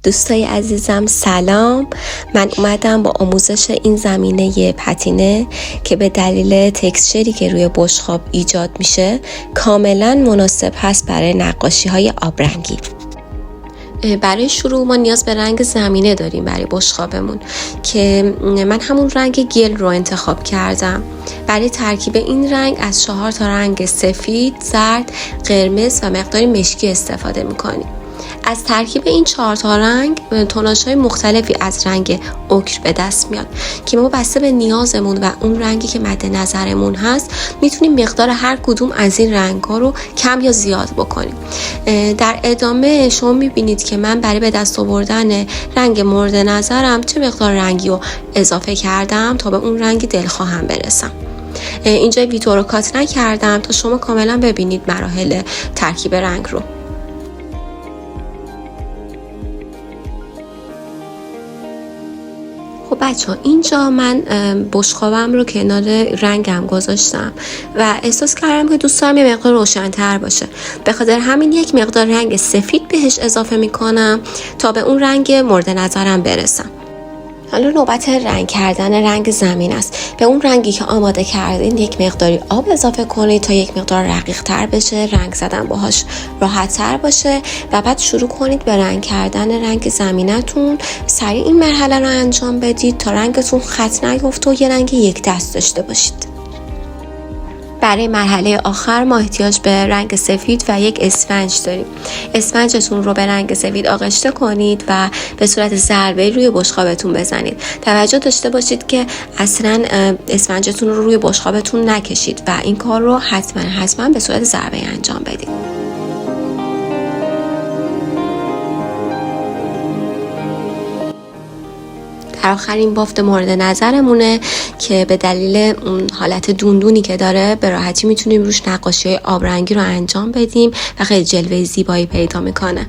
دوستای عزیزم سلام. من اومدم با آموزش این زمینه پتینه که به دلیل تکسچری که روی بشقاب ایجاد میشه کاملا مناسب هست برای نقاشی های آبرنگی. برای شروع ما نیاز به رنگ زمینه داریم برای بشقابمون که من همون رنگ گل رو انتخاب کردم. برای ترکیب این رنگ از 4 تا رنگ سفید، زرد، قرمز و مقداری مشکی استفاده میکنیم. از ترکیب این 4 تا رنگ توناژهای مختلفی از رنگ اوکر به دست میاد که ما بسته به نیازمون و اون رنگی که مد نظرمون هست میتونیم مقدار هر کدوم از این رنگ‌ها رو کم یا زیاد بکنیم. در ادامه شما میبینید که من برای به دست آوردن رنگ مورد نظرم چه مقدار رنگی رو اضافه کردم تا به اون رنگی دلخواهم برسم. اینجا ویتو رو کات نکردم تا شما کاملا ببینید مراحل ترکیب رنگ رو. خب بچه‌ها، اینجا من بشقابم رو کنار رنگم گذاشتم و احساس کردم که دوست دارم یه مقدار روشن‌تر باشه. به خاطر همین یک مقدار رنگ سفید بهش اضافه می‌کنم تا به اون رنگ مورد نظرم برسم. حالا نوبت رنگ کردن رنگ زمین است. به اون رنگی که آماده کردین یک مقداری آب اضافه کنید تا یک مقدار رقیق تر بشه، رنگ زدن باهاش راحت تر باشه و بعد شروع کنید به رنگ کردن رنگ زمینتون. سریع این مرحله رو انجام بدید تا رنگتون خط نیفته و یه رنگ یک دست داشته باشید. برای مرحله آخر ما احتیاج به رنگ سفید و یک اسفنج داریم. اسفنجتون رو به رنگ سفید آغشته کنید و به صورت ضربه‌ای روی بشقابتون بزنید. توجه داشته باشید که اصلا اسفنجتون رو روی بشقابتون نکشید و این کار رو حتما به صورت ضربه‌ای انجام بدید. در آخرین بافت مورد نظرمونه که به دلیل اون حالت دوندونی که داره به راحتی میتونیم روش نقاشی آبرنگی رو انجام بدیم و خیلی جلوه زیبایی پیدا میکنه.